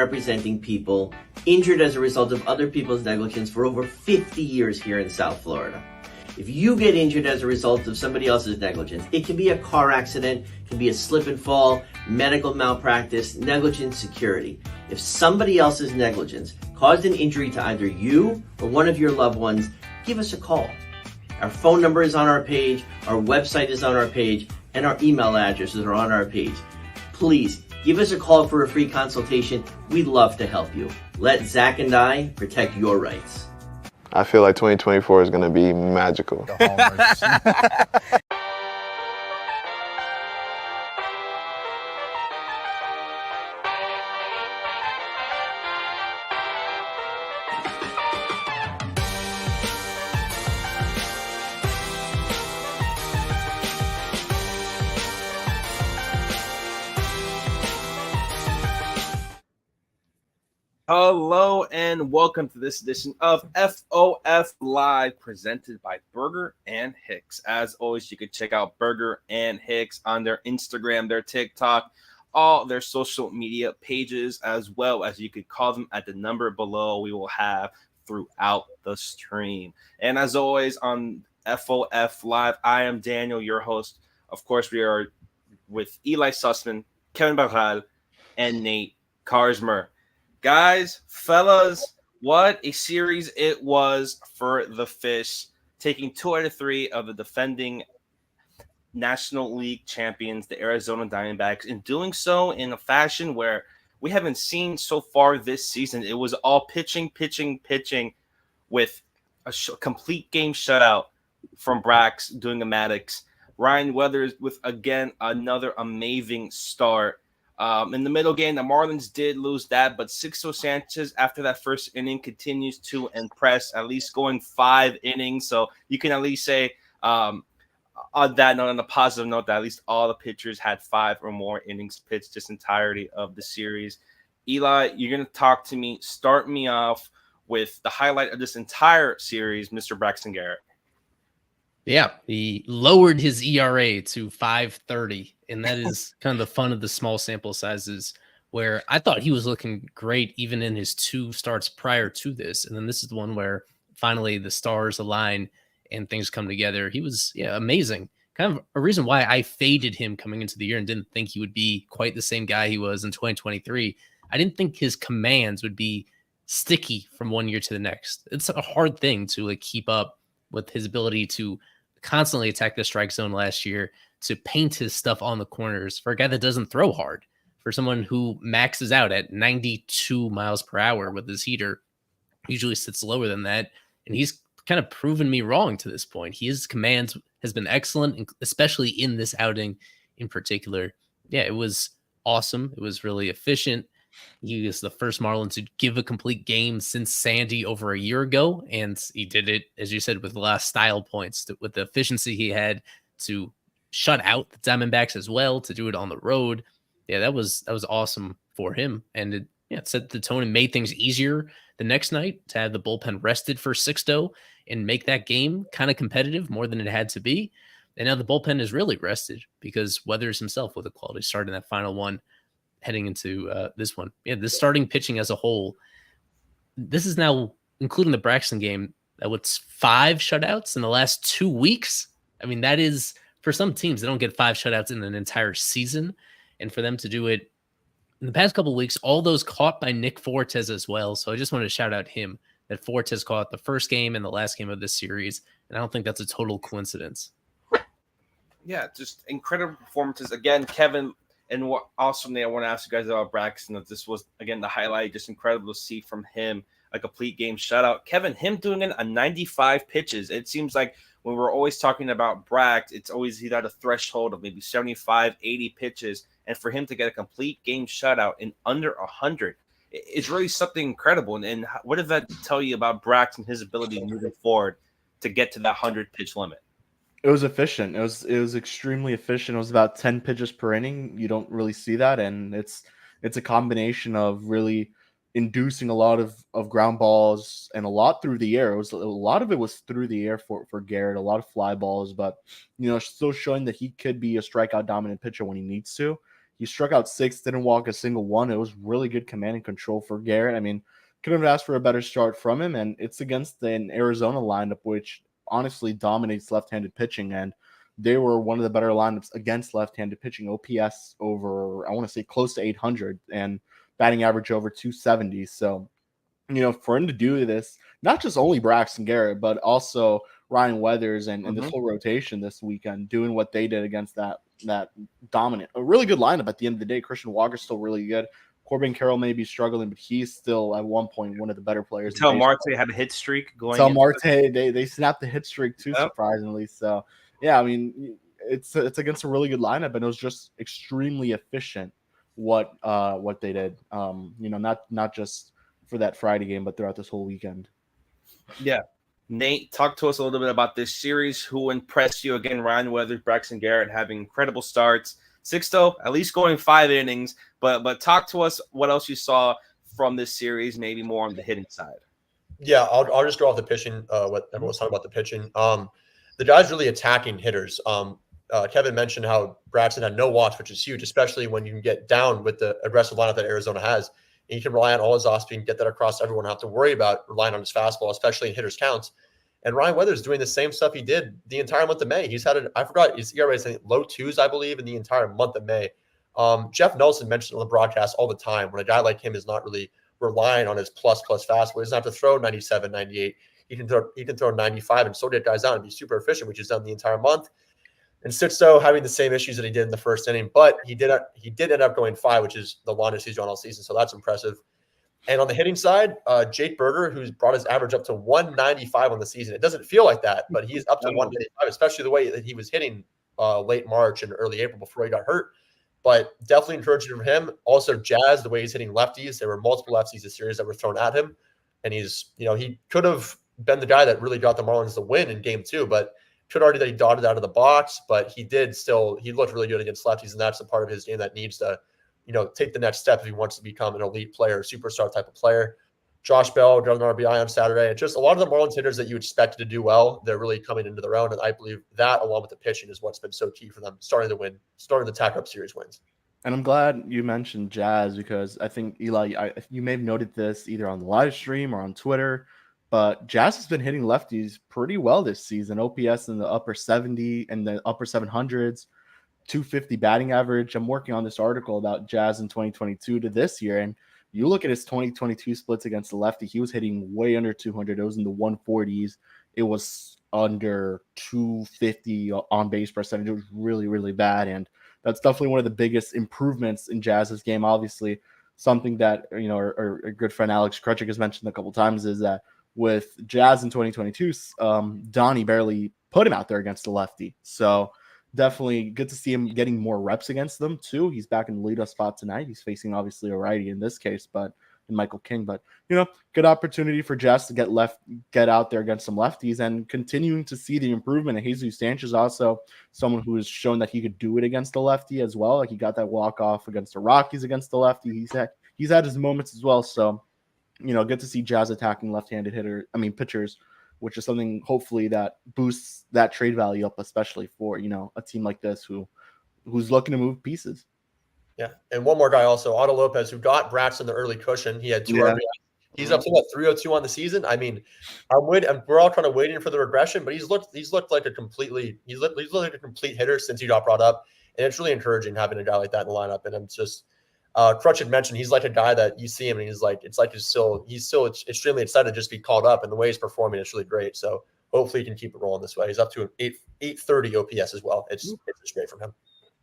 representing people injured as a result of other people's negligence for over 50 years here in South Florida. If you get injured as a result of somebody else's negligence, it can be a car accident, it can be a slip and fall, medical malpractice, negligent security. If somebody else's negligence caused an injury to either you or one of your loved ones, give us a call. Our phone number is on our page, our website is on our page, and our email addresses are on our page. Please give us a call for a free consultation. We'd love to help you. Let Zach and I protect your rights. I feel like 2024 is going to be magical. Hello and welcome to this edition of FOF Live presented by Burger and Hicks. As always, you can check out Burger and Hicks on their Instagram, their TikTok, all their social media pages, as well as you could call them at the number below we will have throughout the stream. And as always on FOF Live, I am Daniel, your host. Of course, we are with Eli Sussman, Kevin Barral, and Nate Karsmer. Guys, fellas, what a series it was for the Fish, taking 2 out of 3 of the defending National League champions, the Arizona Diamondbacks, and doing so in a fashion where we haven't seen so far this season. It was all pitching, with a complete game shutout from Brax doing the Maddox. Ryan Weathers with, again, another amazing start. In the middle game, the Marlins did lose that, but Sixto Sanchez, after that first inning, continues to impress, at least going 5 innings. So you can at least say, on that note, on a positive note, that at least all the pitchers had 5 or more innings pitched this entirety of the series. Eli, you're going to start me off with the highlight of this entire series, Mr. Braxton Garrett. Yeah, he lowered his ERA to 5.30, and that is kind of the fun of the small sample sizes, where I thought he was looking great even in his 2 starts prior to this. And then this is the one where finally the stars align and things come together. He was amazing. Kind of a reason why I faded him coming into the year and didn't think he would be quite the same guy he was in 2023. I didn't think his commands would be sticky from one year to the next. It's a hard thing to keep up with his ability to constantly attack the strike zone last year, to paint his stuff on the corners for a guy that doesn't throw hard, for someone who maxes out at 92 miles per hour with his heater, usually sits lower than that. And he's kind of proven me wrong to this point. His command has been excellent, especially in this outing in particular. Yeah, it was awesome. It was really efficient. He is the first Marlin to give a complete game since Sandy over a year ago, and he did it, as you said, with a lot of style points, with the efficiency he had to shut out the Diamondbacks as well, to do it on the road. Yeah, that was awesome for him, and it set the tone and made things easier the next night to have the bullpen rested for Sixto and make that game kind of competitive more than it had to be. And now the bullpen is really rested because Weathers himself with a quality start in that final one, heading into this one. Yeah, the starting pitching as a whole, this is now, including the Braxton game, what's 5 shutouts in the last 2 weeks? I mean, that is, for some teams, they don't get 5 shutouts in an entire season. And for them to do it in the past couple of weeks, all those caught by Nick Fortes as well. So I just wanted to shout out him, that Fortes caught the first game and the last game of this series. And I don't think that's a total coincidence. Yeah, just incredible performances. Again, Kevin, and what also, Nate, I want to ask you guys about Braxton. That this was, again, the highlight. Just incredible to see from him, a complete game shutout. Kevin, him doing it on 95 pitches. It seems like when we're always talking about Brax, it's always he's at a threshold of maybe 75, 80 pitches. And for him to get a complete game shutout in under 100, it's really something incredible. And what does that tell you about Brax and his ability moving forward to get to that 100-pitch limit? It was efficient. It was extremely efficient. It was about 10 pitches per inning. You don't really see that, and it's a combination of really inducing a lot of ground balls and a lot through the air. A lot of it was through the air for Garrett, a lot of fly balls, but still showing that he could be a strikeout dominant pitcher when he needs to. He struck out 6, didn't walk a single one. It was really good command and control for Garrett. I mean, couldn't have asked for a better start from him, and it's against an Arizona lineup which honestly dominates left-handed pitching, and they were one of the better lineups against left-handed pitching. OPS over, I want to say, close to 800, and batting average over 270. So, for him to do this, not just only Braxton Garrett, but also Ryan Weathers and this whole rotation this weekend, doing what they did against that dominant, a really good lineup at the end of the day. Christian Walker's still really good. Corbin Carroll may be struggling, but he's still at one point one of the better players. Until Marte had a hit streak going. Until Marte, they snapped the hit streak too, surprisingly. So yeah, I mean, it's against a really good lineup, and it was just extremely efficient what they did. Not just for that Friday game, but throughout this whole weekend. Yeah. Nate, talk to us a little bit about this series. Who impressed you? Again, Ryan Weathers, Braxton Garrett having incredible starts. Sixto, at least going 5 innings. But talk to us what else you saw from this series, maybe more on the hitting side. Yeah, I'll just go off the pitching. What everyone's talking about the pitching. The guy's really attacking hitters. Kevin mentioned how Braxton had no walks, which is huge, especially when you can get down with the aggressive lineup that Arizona has. And you can rely on all his off speed and get that across everyone. Have to worry about relying on his fastball, especially in hitters' counts. And Ryan Weathers doing the same stuff he did the entire month of May. He's had I forgot his ERA is low 2s, I believe, in the entire month of May. Jeff Nelson mentioned on the broadcast all the time when a guy like him is not really relying on his plus fastball. He doesn't have to throw 97, 98. He can throw 95 and still get guys out and be super efficient, which he's done the entire month. And Sixto having the same issues that he did in the first inning, but he did end up going 5, which is the longest he's gone all season. So that's impressive. And on the hitting side, Jake Berger, who's brought his average up to 195 on the season. It doesn't feel like that, but he's up to 195, especially the way that he was hitting late March and early April before he got hurt. But definitely encouraging for him. Also, Jazz, the way he's hitting lefties. There were multiple lefties this series that were thrown at him. And he could have been the guy that really got the Marlins the win in game 2, but could argue that he dotted out of the box, but he looked really good against lefties. And that's the part of his game that needs to take the next step if he wants to become an elite player, superstar type of player. Josh Bell got an RBI on Saturday. Just a lot of the Marlins hitters that you expected to do well, they're really coming into their own. And I believe that, along with the pitching, is what's been so key for them starting the tack-up series wins. And I'm glad you mentioned Jazz, because I think, Eli, you may have noted this either on the live stream or on Twitter, but Jazz has been hitting lefties pretty well this season. OPS in the upper 70 and the upper 700s. 250 batting average. I'm working on this article about Jazz in 2022 to this year, and you look at his 2022 splits against the lefty, he was hitting way under 200. It was in the 140s. It was under 250 on base percentage. It was really, really bad, and that's definitely one of the biggest improvements in Jazz's game. Obviously, something that our good friend Alex Krutchik has mentioned a couple times is that with Jazz in 2022, Donnie barely put him out there against the lefty. So definitely good to see him getting more reps against them too. He's back in the leadoff spot tonight. He's facing obviously a righty in this case, but in Michael King. But good opportunity for Jazz to get out there against some lefties, and continuing to see the improvement. And Jesus Sanchez also someone who has shown that he could do it against the lefty as well. Like he got that walk off against the Rockies against the lefty. He's had his moments as well. So good to see Jazz attacking left-handed pitchers, which is something hopefully that boosts that trade value up, especially for, a team like this who's looking to move pieces. Yeah. And one more guy also, Otto Lopez, who got Braxton the early cushion. He had 2 RBIs. He's up to 302 on the season. I mean, we're all kind of waiting for the regression, but he's looked like a complete hitter since he got brought up. And it's really encouraging having a guy like that in the lineup. And I'm just Crutch had mentioned he's like a guy that you see him and he's still extremely excited to just be called up, and the way he's performing is really great. So hopefully he can keep it rolling this way. He's up to an 830 OPS as well. It's just great from him.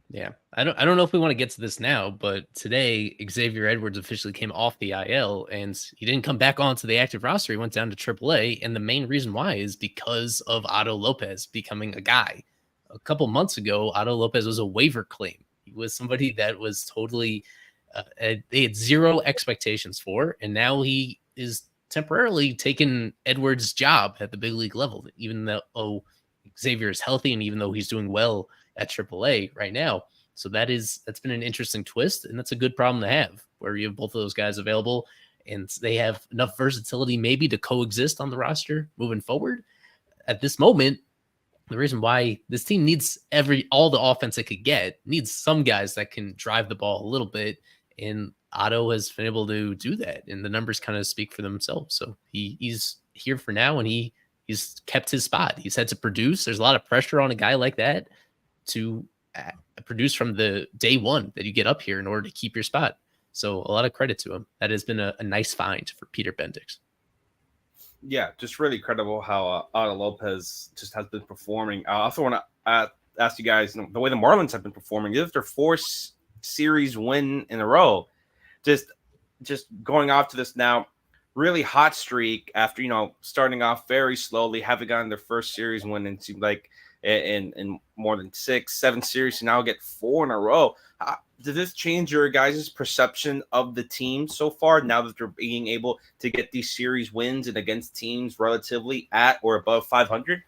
Yeah. I don't know if we want to get to this now, but today Xavier Edwards officially came off the IL and he didn't come back onto the active roster. He went down to AAA, and the main reason why is because of Otto Lopez becoming a guy. A couple months ago, Otto Lopez was a waiver claim. He was somebody that was totally they had zero expectations for, and now he is temporarily taking Edwards' job at the big league level, even though Xavier is healthy and even though he's doing well at AAA right now. So that's been an interesting twist, and that's a good problem to have, where you have both of those guys available and they have enough versatility maybe to coexist on the roster moving forward. At this moment, the reason why this team needs all the offense it could get, needs some guys that can drive the ball a little bit. And Otto has been able to do that. And the numbers kind of speak for themselves. So he's here for now, and he's kept his spot. He's had to produce. There's a lot of pressure on a guy like that to produce from the day one that you get up here in order to keep your spot. So a lot of credit to him. That has been a nice find for Peter Bendix. Yeah, just really incredible how Otto Lopez just has been performing. I also want to ask you guys, the way the Marlins have been performing. This is their fourth series win in a row. Just going off to this now really hot streak after, starting off very slowly, having gotten their first series win, and seemed like in more than 6-7 series to now get 4 in a row. Did this change your guys' perception of the team so far, now that they're being able to get these series wins and against teams relatively at or above 500?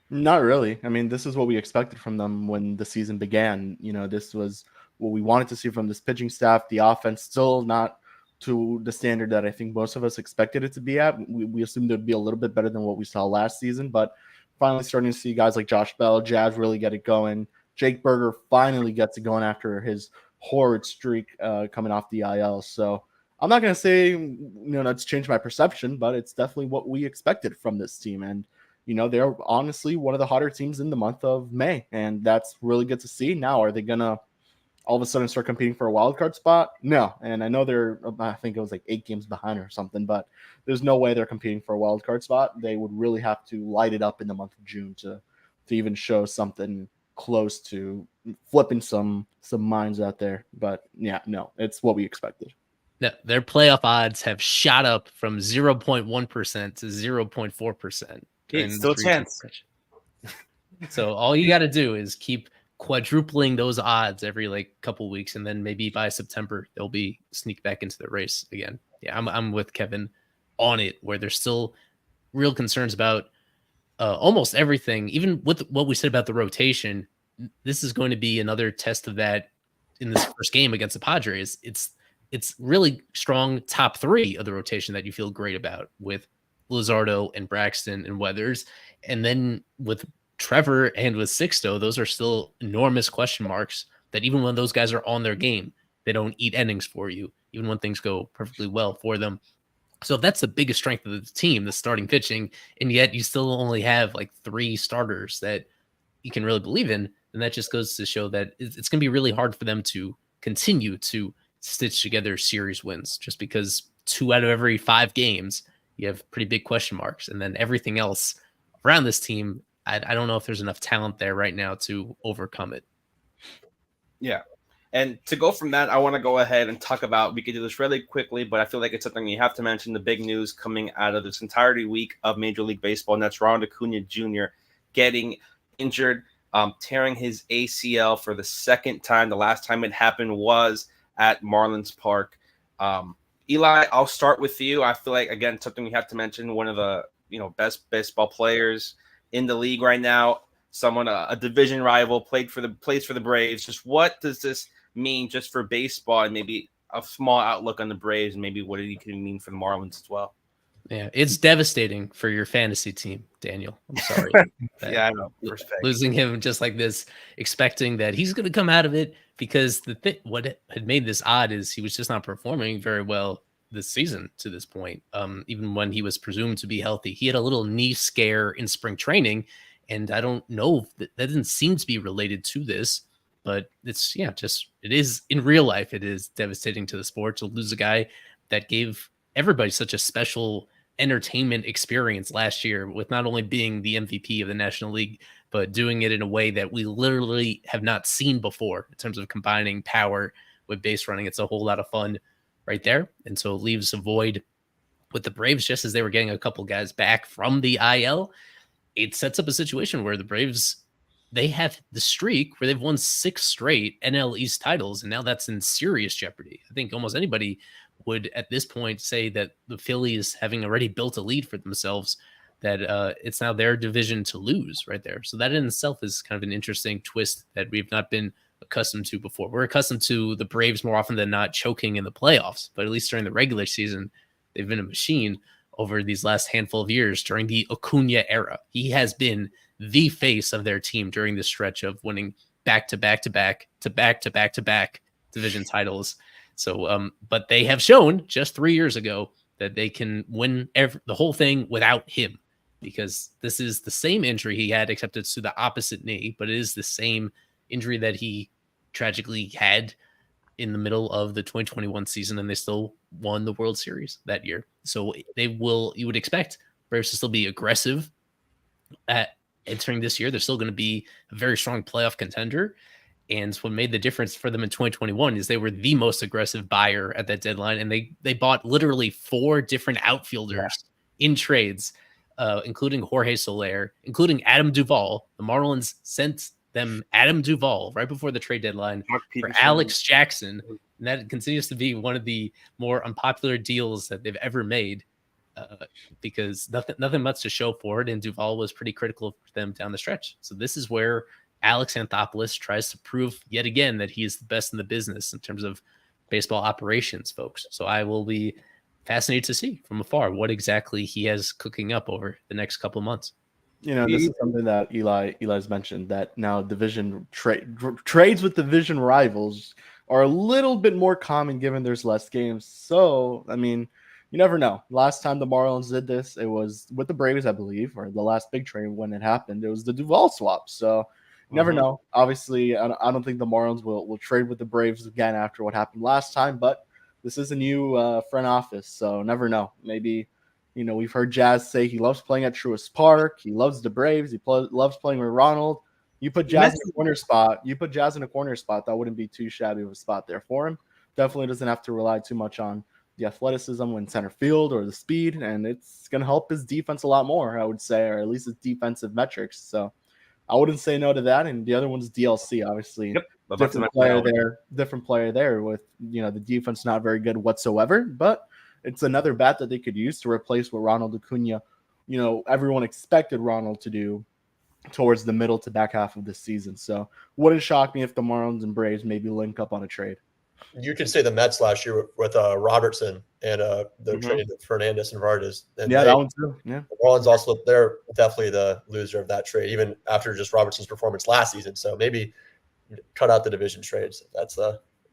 Not really. I mean, this is what we expected from them when the season began. This was what we wanted to see from this pitching staff. The offense still not to the standard that I think most of us expected it to be at. We assumed it would be a little bit better than what we saw last season, but finally starting to see guys like Josh Bell, Jazz really get it going. Jake Berger finally gets it going after his horrid streak coming off the IL. So I'm not going to say, it's changed my perception, but it's definitely what we expected from this team. And, they're honestly one of the hotter teams in the month of May. And that's really good to see. Now, are they going to all of a sudden start competing for a wild card spot? No. And I know I think it was like 8 games behind or something, but there's no way they're competing for a wild card spot. They would really have to light it up in the month of June to even show something close to flipping some minds out there. But yeah, no, it's what we expected. No, their playoff odds have shot up from 0.1% to 0.4%. It's still a chance. So all you got to do is keep quadrupling those odds every couple weeks, and then maybe by September they'll be sneak back into the race again. Yeah, I'm with Kevin on it, where there's still real concerns about almost everything. Even with what we said about the rotation, this is going to be another test of that in this first game against the Padres. It's really strong top 3 of the rotation that you feel great about, with Luzardo and Braxton and Weathers, and then with Trevor and with Sixto, those are still enormous question marks that even when those guys are on their game, they don't eat innings for you, even when things go perfectly well for them. So that's the biggest strength of the team, the starting pitching, and yet you still only have 3 starters that you can really believe in. And that just goes to show that it's going to be really hard for them to continue to stitch together series wins, just because 2 out of every 5 games, you have pretty big question marks. And then everything else around this team, I don't know if there's enough talent there right now to overcome it. Yeah. And to go from that, I want to go ahead and talk about, we could do this really quickly, but I feel like it's something you have to mention, the big news coming out of this entirety week of Major League Baseball, and that's Ronald Acuna Jr. getting injured, tearing his ACL for the second time. The last time it happened was at Marlins Park. Eli, I'll start with you. I feel like, again, something we have to mention, one of the best baseball players in the league right now, someone, a division rival, plays for the Braves. Just what does this mean just for baseball, and maybe a small outlook on the Braves, and maybe what it can mean for the Marlins as well? Yeah, it's devastating for your fantasy team, Daniel. I'm sorry. Yeah, I know. Losing him just like this, expecting that he's going to come out of it, because what had made this odd is he was just not performing very well this season to this point. Even when he was presumed to be healthy, he had a little knee scare in spring training, and I don't know, that doesn't seem to be related to this, but it is in real life. It is devastating to the sport to lose a guy that gave everybody such a special entertainment experience last year, with not only being the MVP of the National League, but doing it in a way that we literally have not seen before in terms of combining power with base running. It's a whole lot of fun right there. And so it leaves a void with the Braves, just as they were getting a couple guys back from the IL. It sets up a situation where the Braves, they have the streak where they've won 6 straight NL East titles, and now that's in serious jeopardy. I think almost anybody would at this point say that the Phillies, having already built a lead for themselves, that it's now their division to lose right there. So that in itself is kind of an interesting twist that we've not been accustomed to before. We're accustomed to the Braves more often than not choking in the playoffs, but at least during the regular season, they've been a machine. over these last handful of years during the Acuna era. He has been the face of their team during this stretch of winning back-to-back division titles. So, but they have shown just 3 years ago that they can win the whole thing without him, because this is the same injury he had, except it's to the opposite knee, but it is the same injury that he tragically had in the middle of the 2021 season, and they still won the World Series that year. So you would expect Braves to still be aggressive at entering this year. They're still going to be a very strong playoff contender. And what made the difference for them in 2021 is they were the most aggressive buyer at that deadline. And they bought literally 4 different outfielders in trades, including Jorge Soler, including Adam Duvall. The Marlins sent them Adam Duvall right before the trade deadline for Alex Jackson. And that continues to be one of the more unpopular deals that they've ever made, because nothing much to show for it. And Duvall was pretty critical for them down the stretch. So this is where Alex Anthopoulos tries to prove yet again that he is the best in the business in terms of baseball operations, folks. So I will be fascinated to see from afar what exactly he has cooking up over the next couple of months. This is something that Eli's mentioned, that now trades with division rivals are a little bit more common given there's less games. So, I mean, you never know. Last time the Marlins did this, it was with the Braves, I believe, or the last big trade when it happened. It was the Duvall swap. So, you never know. Obviously, I don't think the Marlins will trade with the Braves again after what happened last time, but this is a new front office, so never know. Maybe, we've heard Jazz say he loves playing at Truist Park. He loves the Braves. He loves playing with Ronald. You put Jazz in a corner spot. That wouldn't be too shabby of a spot there for him. Definitely doesn't have to rely too much on the athleticism in center field or the speed, and it's going to help his defense a lot more, I would say, or at least his defensive metrics. So I wouldn't say no to that. And the other one's DLC, obviously. Yep. Different player there with, the defense not very good whatsoever, but it's another bat that they could use to replace what Ronald Acuna, everyone expected Ronald to do towards the middle to back half of this season. So wouldn't shock me if the Marlins and Braves maybe link up on a trade. You could say the Mets last year with Robertson and the trade of Fernandez and Vargas. And that one too. Yeah, the Marlins also, they're definitely the loser of that trade, even after just Robertson's performance last season. So maybe cut out the division trades. That's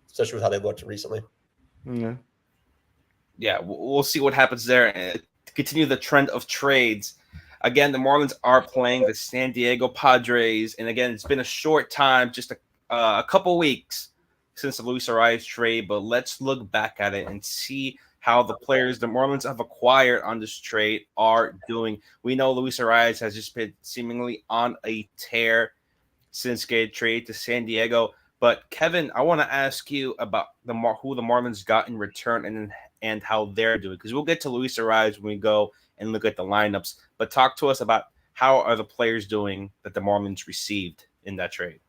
especially with how they looked recently. Yeah, we'll see what happens there. And to continue the trend of trades, again, the Marlins are playing the San Diego Padres, and again, it's been a short time, just a couple weeks since the Luis Arias trade, but let's look back at it and see how the players the Marlins have acquired on this trade are doing. We know Luis Arias has just been seemingly on a tear since getting traded to San Diego. But Kevin, I want to ask you about who the Marlins got in return and how they're doing, because we'll get to Luis Arias when we go and look at the lineups. But talk to us about how are the players doing that the Marlins received in that trade.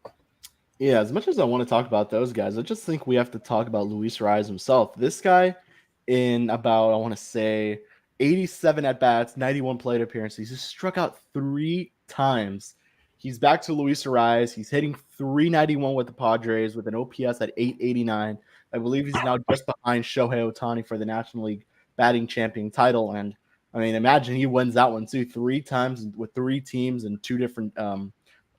Yeah, as much as I want to talk about those guys, I just think we have to talk about Luis Arias himself. This guy, in about, I want to say, 87 at-bats, 91 plate appearances, he's struck out 3 times. He's back to Luis Arias. He's hitting .391 with the Padres with an OPS at .889. I believe he's now just behind Shohei Ohtani for the National League batting champion title. And, I mean, imagine he wins that one, too, 3 times with 3 teams in 2 different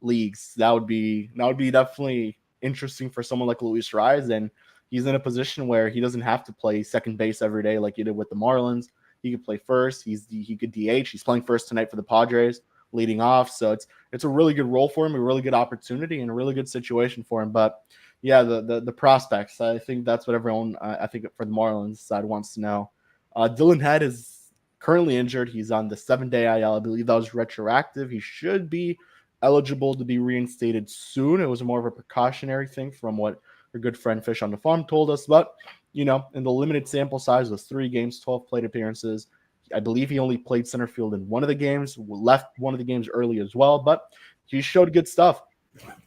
leagues. That would be definitely interesting for someone like Luis Arias, and he's in a position where he doesn't have to play second base every day like he did with the Marlins. He could play first. He could DH. He's playing first tonight for the Padres, leading off. So it's a really good role for him, a really good opportunity, and a really good situation for him. But yeah, the prospects, I think that's what everyone, I think for the Marlins side, wants to know. Dylan Head is currently injured. He's on the 7-day IL. I believe that was retroactive. He should be eligible to be reinstated soon. It was more of a precautionary thing from what our good friend Fish on the Farm told us. But, in the limited sample size was 3 games, 12 plate appearances. I believe he only played center field in one of the games, left one of the games early as well, but he showed good stuff.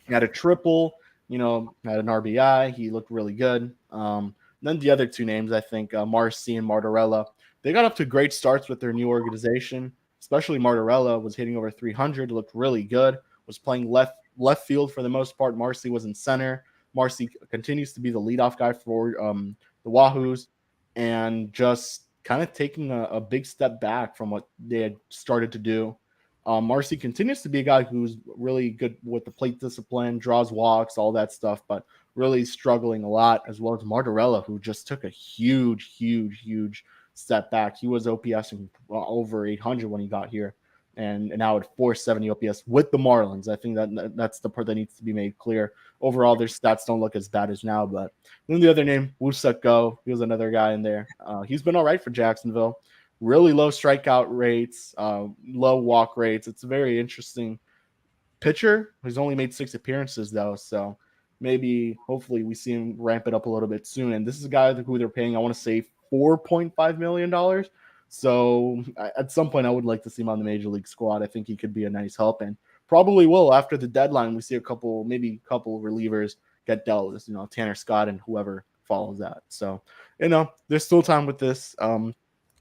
He had a triple, had an RBI. He looked really good. Then the other 2 names, I think, Marcy and Martorella, they got up to great starts with their new organization. Especially Martorella was hitting over 300, looked really good, was playing left field for the most part. Marcy was in center. Marcy continues to be the leadoff guy for the Wahoos, and just kind of taking a big step back from what they had started to do. Marcy continues to be a guy who's really good with the plate discipline, draws walks, all that stuff, but really struggling a lot, as well as Martorella, who just took a huge step back. He was OPSing over 800 when he got here, and now at 470 OPS with the Marlins. I think that's the part that needs to be made clear. Overall, their stats don't look as bad as now, but then the other name, Woo-Suk Go, he was another guy in there. He's been all right for Jacksonville. Really low strikeout rates, low walk rates. It's a very interesting pitcher. He's only made 6 appearances, though, so maybe, hopefully, we see him ramp it up a little bit soon. And this is a guy who they're paying, I want to say, $4.5 million. So at some point, I would like to see him on the Major League squad. I think he could be a nice help, and probably will after the deadline. We see a couple relievers get dealt, as Tanner Scott and whoever follows that. So, there's still time with this.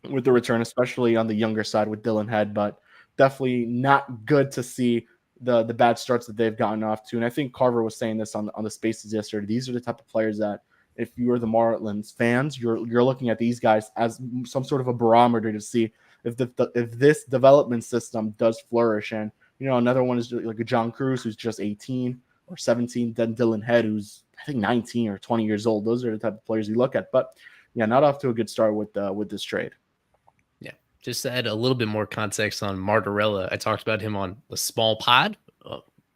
With the return, especially on the younger side with Dylan Head, but definitely not good to see the bad starts that they've gotten off to. And I think Carver was saying this on the Spaces yesterday. These are the type of players that, if you're the Marlins fans, you're looking at these guys as some sort of a barometer to see if this development system does flourish. And another one is like a John Cruz, who's just 18 or 17. Then Dylan Head, who's I think 19 or 20 years old. Those are the type of players you look at. But yeah, not off to a good start with this trade. Just to add a little bit more context on Martorella, I talked about him on the Small Pod.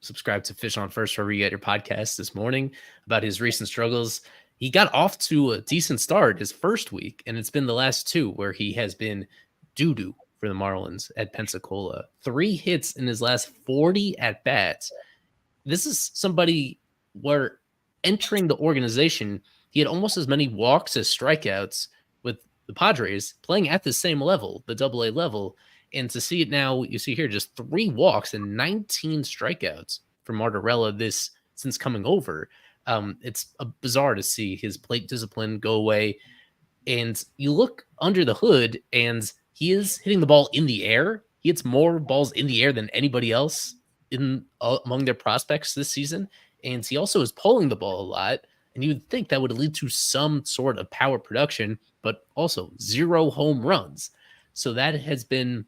Subscribe to Fish on First wherever you get your podcast this morning about his recent struggles. He got off to a decent start his first week, and it's been the last 2 where he has been doo-doo for the Marlins at Pensacola. 3 hits in his last 40 at-bats. This is somebody where entering the organization, he had almost as many walks as strikeouts with the Padres playing at the same level, the AA level. And to see it now, you see here just 3 walks and 19 strikeouts for Martorella since coming over. It's bizarre to see his plate discipline go away. And you look under the hood, and he is hitting the ball in the air. He hits more balls in the air than anybody else among their prospects this season. And he also is pulling the ball a lot. And you would think that would lead to some sort of power production, but also 0 home runs. So that has been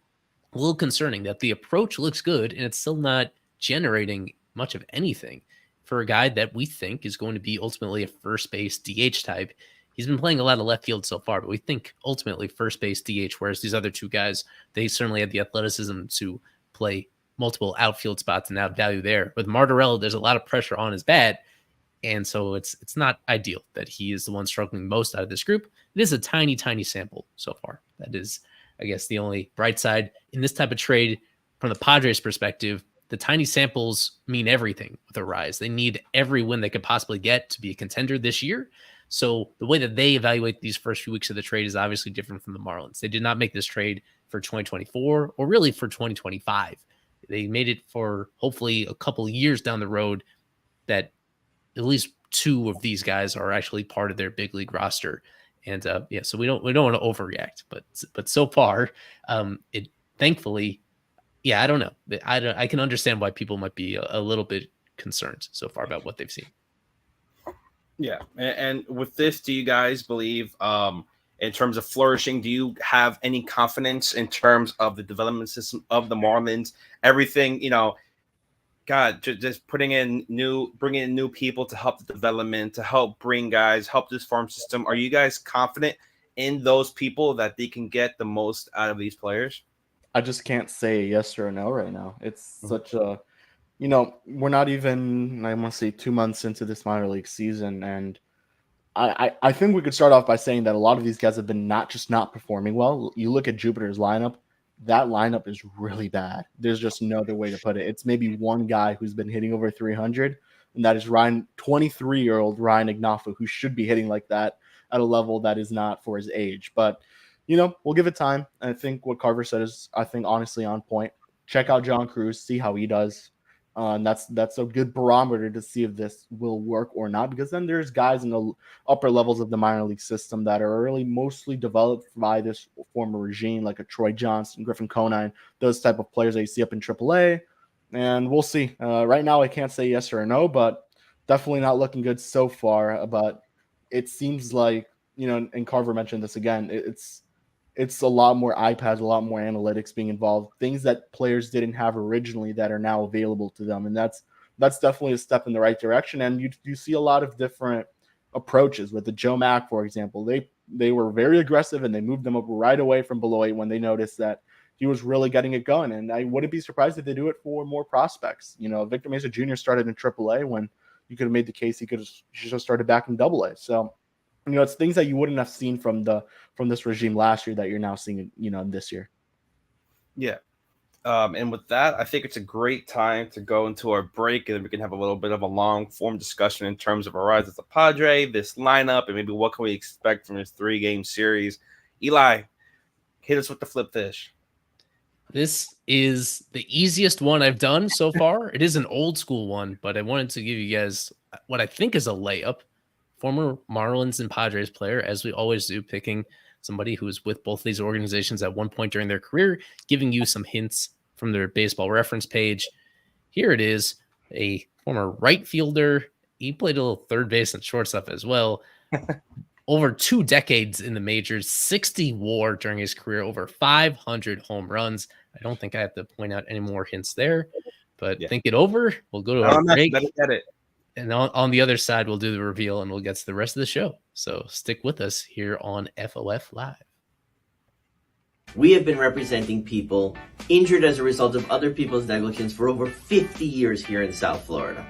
a little concerning, that the approach looks good and it's still not generating much of anything for a guy that we think is going to be ultimately a first base DH type. He's been playing a lot of left field so far, but we think ultimately first base DH, whereas these other 2 guys, they certainly have the athleticism to play multiple outfield spots and add value there. With Martorella, there's a lot of pressure on his bat. And so it's not ideal that he is the one struggling most out of this group. It is a tiny sample so far. That is, I guess, the only bright side in this type of trade from the Padres' perspective. The tiny samples mean everything with a rise. They need every win they could possibly get to be a contender this year. So the way that they evaluate these first few weeks of the trade is obviously different from the Marlins. They did not make this trade for 2024 or really for 2025. They made it for hopefully a couple of years down the road that at least 2 of these guys are actually part of their big league roster. And so we don't want to overreact, but so far, it thankfully, I don't know. I can understand why people might be a little bit concerned so far about what they've seen. Yeah, and with this, do you guys believe, in terms of flourishing, do you have any confidence in terms of the development system of the Marlins? Everything, God, just bringing in new people to help the development, to help bring guys, help this farm system. Are you guys confident in those people that they can get the most out of these players? I just can't say yes or no right now. It's such a, we're not even, I want to say 2 months into this minor league season. And I think we could start off by saying that a lot of these guys have been not performing well. You look at Jupiter's lineup. That lineup is really bad. There's just no other way to put it. It's maybe one guy who's been hitting over 300, and that is 23-year-old Ryan Ignafu, who should be hitting like that at a level that is not for his age. But, we'll give it time. I think what Carver said is, I think, honestly on point. Check out John Cruz, see how he does. And that's a good barometer to see if this will work or not, because then there's guys in the upper levels of the minor league system that are really mostly developed by this former regime, like a Troy Johnson, Griffin Conine, those type of players that you see up in AAA. And we'll see. Right now, I can't say yes or no, but definitely not looking good so far. But it seems like, and Carver mentioned this again, it's it's a lot more iPads, a lot more analytics being involved, things that players didn't have originally that are now available to them. And that's definitely a step in the right direction. And you see a lot of different approaches with the Joe Mack, for example. They were very aggressive and they moved them up right away from below 8 when they noticed that he was really getting it going. And I wouldn't be surprised if they do it for more prospects. You know, Victor Mesa Jr. started in AAA when you could have made the case he should have started back in AA. So, you know, it's things that you wouldn't have seen from this regime last year that you're now seeing, you know, this year. Yeah. And with that, I think it's a great time to go into our break, and then we can have a little bit of a long form discussion in terms of our rise as a Padre, this lineup, and maybe what can we expect from this 3-game series. Eli, hit us with the flip fish. This is the easiest one I've done so far. It is an old school one, but I wanted to give you guys what I think is a layup. Former Marlins and Padres player, as we always do, picking somebody who was with both these organizations at one point during their career, giving you some hints from their baseball reference page. Here it is, a former right fielder. He played a little third base and shortstop as well. Over 2 decades in the majors, 60 WAR during his career, over 500 home runs. I don't think I have to point out any more hints there, but think it over. We'll go to our break. Get it. And on the other side, we'll do the reveal and we'll get to the rest of the show. So stick with us here on FOF Live. We have been representing people injured as a result of other people's negligence for over 50 years here in South Florida.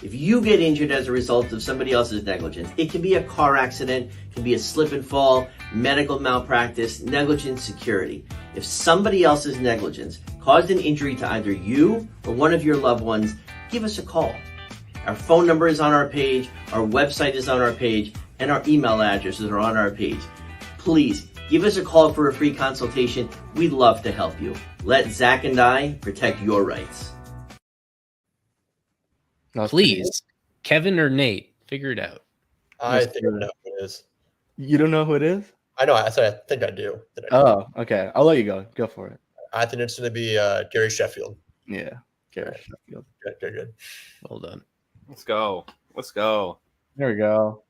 If you get injured as a result of somebody else's negligence, it can be a car accident, it can be a slip and fall, medical malpractice, negligent security. If somebody else's negligence caused an injury to either you or one of your loved ones, give us a call. Our phone number is on our page, our website is on our page, and our email addresses are on our page. Please give us a call for a free consultation. We'd love to help you. Let Zach and I protect your rights. Please, Kevin or Nate, figure it out. I think I know who it is. You don't know who it is? I know. I said I think I do. Oh, okay. I'll let you go. Go for it. I think it's going to be Gary Sheffield. Yeah, Gary Sheffield. Good. Well done. Let's go. There we go.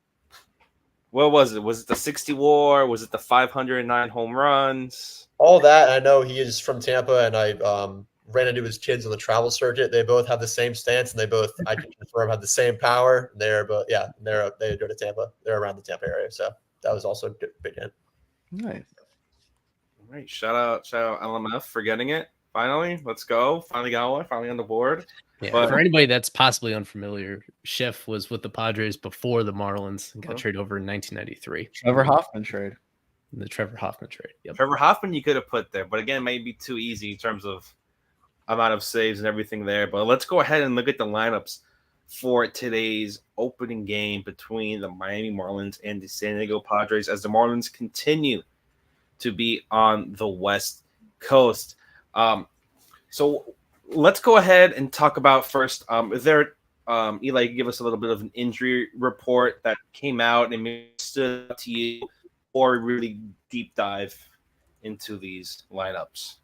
What was it? Was it the 60 WAR? Was it the 509 home runs? All that. I know he is from Tampa, and I ran into his kids on the travel circuit. They both have the same stance, and they both, I can confirm, have the same power. They go to Tampa. They're around the Tampa area, so that was also a good, big hit. Nice. All right, shout out LMF for getting it. Finally, let's go. Finally got one. Finally on the board. Yeah, But- for anybody that's possibly unfamiliar, Chef was with the Padres before the Marlins and got traded over in 1993. Trevor Hoffman trade. The Trevor Hoffman trade. Yep. Trevor Hoffman you could have put there, but again, maybe too easy in terms of amount of saves and everything there. But let's go ahead and look at the lineups for today's opening game between the Miami Marlins and the San Diego Padres as the Marlins continue to be on the West Coast. So let's go ahead and talk about first. Is there, Eli, give us a little bit of an injury report that came out and maybe stood out to you, or really deep dive into these lineups?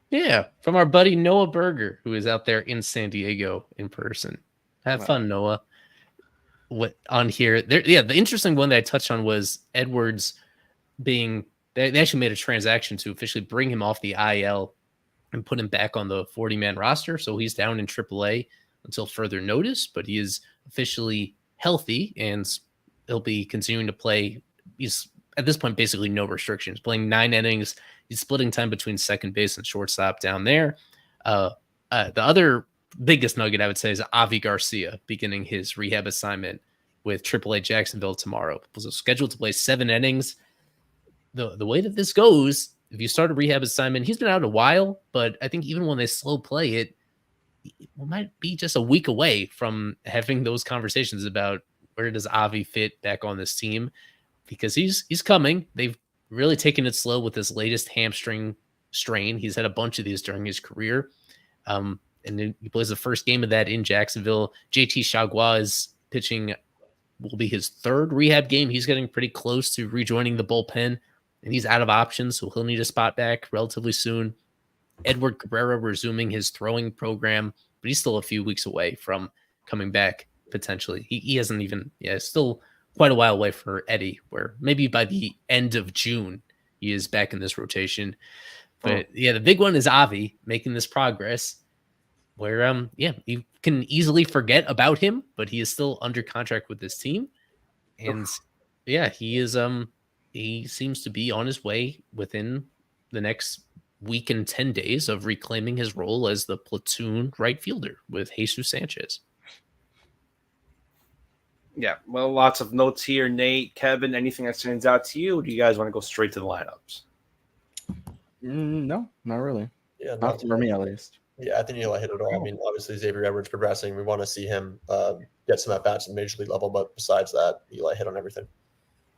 Yeah, from our buddy Noah Berger, who is out there in San Diego in person. Have fun, Noah. What on here? The interesting one that I touched on was Edwards being. They actually made a transaction to officially bring him off the IL and put him back on the 40-man roster. So he's down in AAA until further notice, but he is officially healthy and he'll be continuing to play. He's at this point basically no restrictions, playing 9 innings. He's splitting time between second base and shortstop down there. The other biggest nugget I would say is Avi Garcia beginning his rehab assignment with AAA Jacksonville tomorrow. Was scheduled to play 7 innings. The way that this goes, if you start a rehab assignment, he's been out a while, but I think even when they slow play it, might be just a week away from having those conversations about where does Avi fit back on this team, because he's coming. They've really taken it slow with this latest hamstring strain. He's had a bunch of these during his career. And then he plays the first game of that in Jacksonville. JT Chagua is pitching, will be his 3rd rehab game. He's getting pretty close to rejoining the bullpen, and he's out of options, so he'll need a spot back relatively soon. Edward Cabrera resuming his throwing program, but he's still a few weeks away from coming back potentially. He hasn't even, still quite a while away for Eddie, where maybe by the end of June, he is back in this rotation. But yeah, the big one is Avi making this progress where you can easily forget about him, but he is still under contract with this team. And yeah, he seems to be on his way within the next week and 10 days of reclaiming his role as the platoon right fielder with Jesus Sanchez. Yeah, well, lots of notes here. Nate, Kevin, anything that stands out to you? Or do you guys want to go straight to the lineups? No, not really. Yeah, Not for me, at least. Yeah, I think Eli hit it all. I mean, obviously Xavier Edwards progressing. We want to see him get some at bats at major league level, but besides that, Eli hit on everything.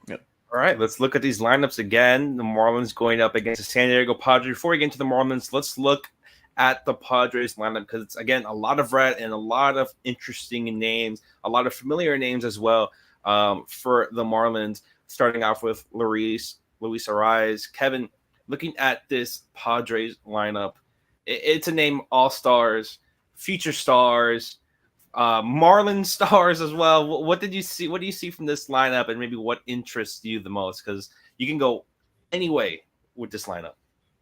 Yep. All right, let's look at these lineups again. The Marlins going up against the San Diego Padres. Before we get into the Marlins, let's look at the Padres lineup because it's again a lot of red and a lot of interesting names, a lot of familiar names as well for the Marlins. Starting off with Luis Arraez. Kevin, looking at this Padres lineup, it's a name all stars, future stars, Marlin stars as well. What did you see? What do you see from this lineup, and maybe what interests you the most? Because you can go any way with this lineup.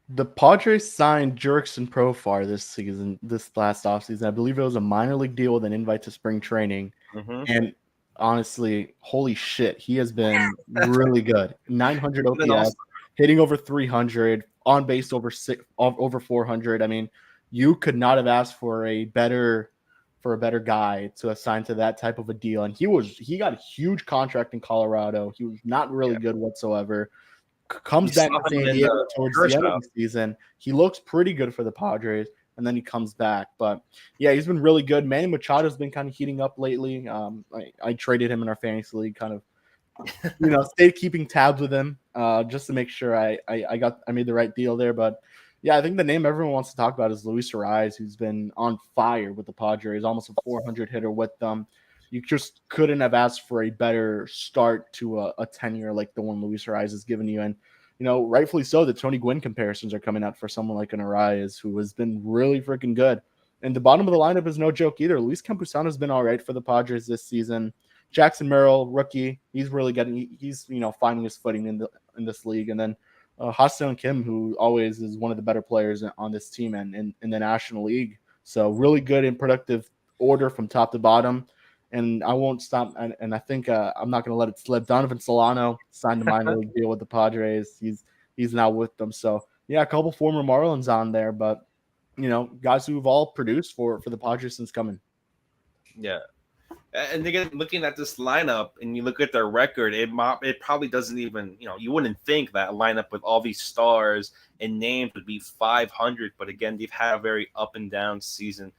The Padres signed Jurickson Profar this last offseason. I believe it was a minor league deal with an invite to spring training. Mm-hmm. And honestly, holy shit, he has been really good. 900 OPS, hitting over 300, on base over 400. I mean, you could not have asked for a better guy to assign to that type of a deal. And he got a huge contract in Colorado. He was not really good whatsoever. Comes back to San Diego towards the end of the season. He looks pretty good for the Padres, and then he comes back. But yeah, he's been really good. Manny Machado's been kind of heating up lately. I traded him in our fantasy league, kind of, stayed keeping tabs with him just to make sure I made the right deal there. But yeah, I think the name everyone wants to talk about is Luis Arraez, who's been on fire with the Padres, almost a 400 hitter with them. You just couldn't have asked for a better start to a tenure like the one Luis Arraez has given you. And, rightfully so, the Tony Gwynn comparisons are coming out for someone like an Arraez who has been really freaking good. And the bottom of the lineup is no joke either. Luis Campusano has been all right for the Padres this season. Jackson Merrill, rookie, he's really finding his footing in this league. And then Ha-Seong Kim, who always is one of the better players on this team and in the National League. So really good and productive order from top to bottom. And I won't stop. And I think I'm not going to let it slip. Donovan Solano signed a minor league deal with the Padres. He's now with them. So yeah, a couple former Marlins on there, but guys who've all produced for the Padres since coming. Yeah. And again, looking at this lineup and you look at their record, it probably doesn't even, you wouldn't think that a lineup with all these stars and names would be 500. But again, they've had a very up and down season.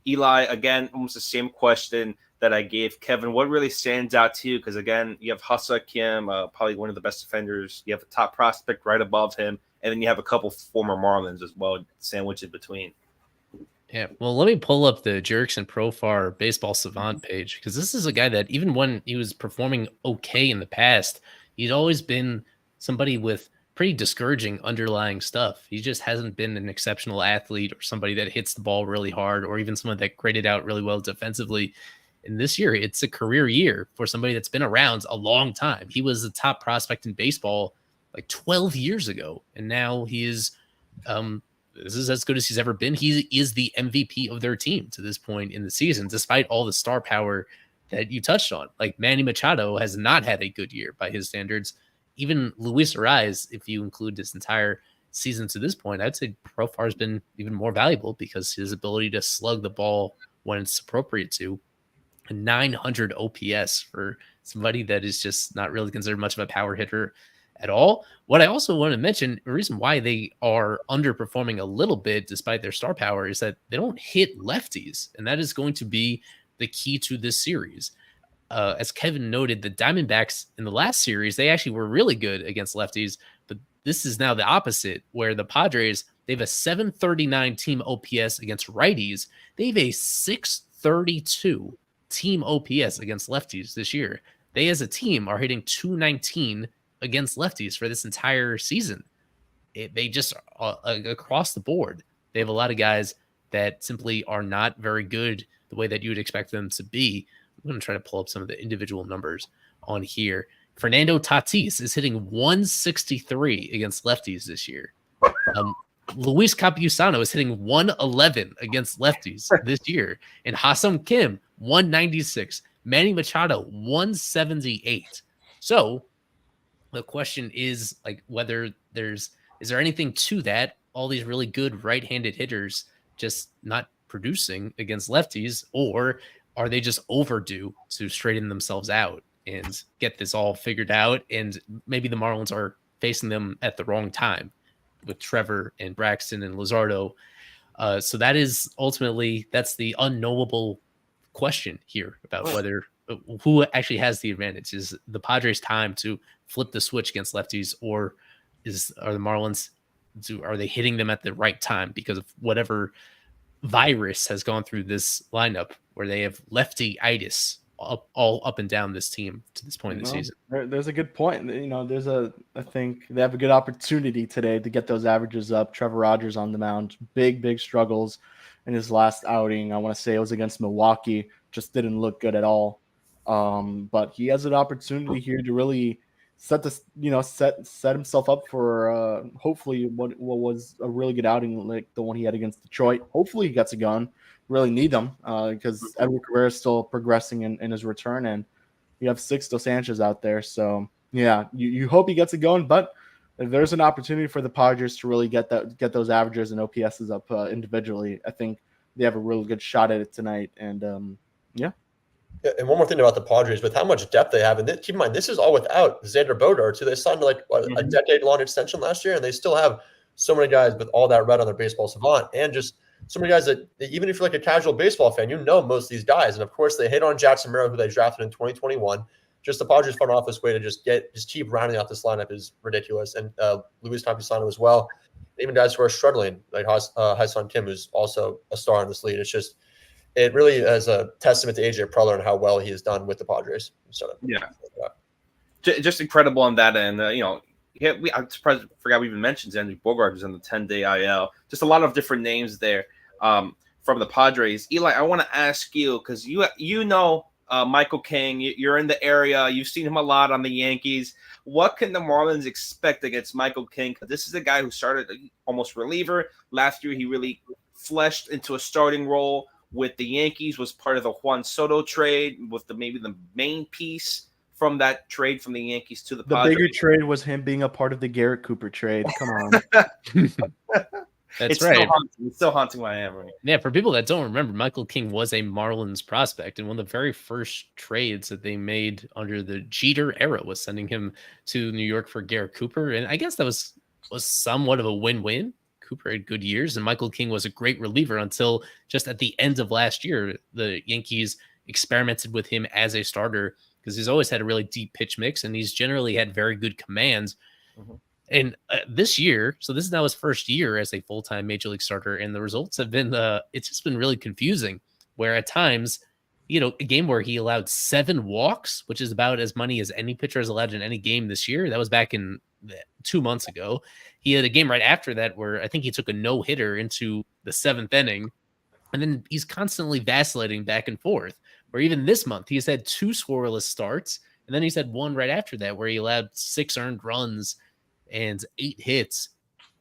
Eli, again, almost the same question that I gave Kevin. What really stands out to you? Because again, you have Ha-Seong Kim, probably one of the best defenders. You have a top prospect right above him, and then you have a couple former Marlins as well, sandwiched in between. Yeah, well, let me pull up the Jurickson Profar Baseball Savant page because this is a guy that even when he was performing okay in the past, he'd always been somebody with pretty discouraging underlying stuff. He just hasn't been an exceptional athlete or somebody that hits the ball really hard or even someone that graded out really well defensively. And this year, it's a career year for somebody that's been around a long time. He was the top prospect in baseball like 12 years ago, and now he is this is as good as he's ever been. He is the MVP of their team to this point in the season, despite all the star power that you touched on. Like Manny Machado has not had a good year by his standards. Even Luis Arraez, if you include this entire season to this point, I'd say Profar has been even more valuable because his ability to slug the ball when it's appropriate to. 900 OPS for somebody that is just not really considered much of a power hitter at all. What I also want to mention, the reason why they are underperforming a little bit despite their star power is that they don't hit lefties, and that is going to be the key to this series. As Kevin noted, the Diamondbacks in the last series, they actually were really good against lefties, but this is now the opposite, where the Padres, they have a 739 team OPS against righties. They have a 632 team OPS against lefties this year. They as a team are hitting 219 against lefties for this entire season. They just across the board, they have a lot of guys that simply are not very good the way that you would expect them to be. I'm going to try to pull up some of the individual numbers on here Fernando Tatis is hitting 163 against lefties this year. Luis Campusano is hitting 111 against lefties this year. And Ha-Seong Kim, 196. Manny Machado, 178. So the question is like whether is there anything to that? All these really good right-handed hitters just not producing against lefties, or are they just overdue to straighten themselves out and get this all figured out? And maybe the Marlins are facing them at the wrong time with Trevor and Braxton and Luzardo. So that is ultimately, that's the unknowable question here about whether who actually has the advantage. Is the Padres time to flip the switch against lefties, or are the Marlins, are they hitting them at the right time because of whatever virus has gone through this lineup where they have lefty-itis all up and down this team to this point in the season? There's a good point. I think they have a good opportunity today to get those averages up. Trevor Rogers on the mound, big struggles in his last outing. I want to say it was against Milwaukee, just didn't look good at all. But he has an opportunity here to really set himself up for hopefully what was a really good outing like the one he had against Detroit. Hopefully he gets a gun. Really need them because Edward Cabrera is still progressing in his return, and you have Sixto Sanchez out there. So yeah, you hope he gets it going, but if there's an opportunity for the Padres to really get those averages and OPSs up individually, I think they have a really good shot at it tonight. And yeah. Yeah, and one more thing about the Padres, with how much depth they have, and keep in mind, this is all without Xander Bogaerts, who they signed a decade-long extension last year, and they still have so many guys with all that red on their baseball savant, and just so many guys that even if you're like a casual baseball fan, most of these guys. And of course, they hit on Jackson Merrill, who they drafted in 2021. Just the Padres front office way to just keep rounding out this lineup is ridiculous. And Luis Campusano as well. Even guys who are struggling, like Ha-Seong Kim, who's also a star in this league. It's just, it really is a testament to AJ Preller and how well he has done with the Padres. So, just incredible on that end. I'm surprised, forgot we even mentioned Andrew Bogart was on the 10-day IL. Just a lot of different names there from the Padres. Eli, I want to ask you, because you know Michael King, you're in the area, you've seen him a lot on the Yankees. What can the Marlins expect against Michael King? Because this is a guy who started almost reliever. Last year, he really fleshed into a starting role with the Yankees, was part of the Juan Soto trade, with maybe the main piece from that trade from the Yankees to the Padres. The bigger trade was him being a part of the Garrett Cooper trade. Come on. That's right. It's still haunting Miami. Yeah, for people that don't remember, Michael King was a Marlins prospect, and one of the very first trades that they made under the Jeter era was sending him to New York for Garrett Cooper. And I guess that was somewhat of a win-win. Cooper had good years, and Michael King was a great reliever until just at the end of last year, the Yankees experimented with him as a starter because he's always had a really deep pitch mix, and he's generally had very good commands. Mm-hmm. And this year, so this is now his first year as a full-time major league starter, and the results have been, it's just been really confusing, where at times, a game where he allowed 7 walks, which is about as many as any pitcher has allowed in any game this year. That was back in 2 months ago. He had a game right after that where I think he took a no-hitter into the 7th inning, and then he's constantly vacillating back and forth, where even this month he's had 2 scoreless starts, and then he's had one right after that where he allowed 6 earned runs and 8 hits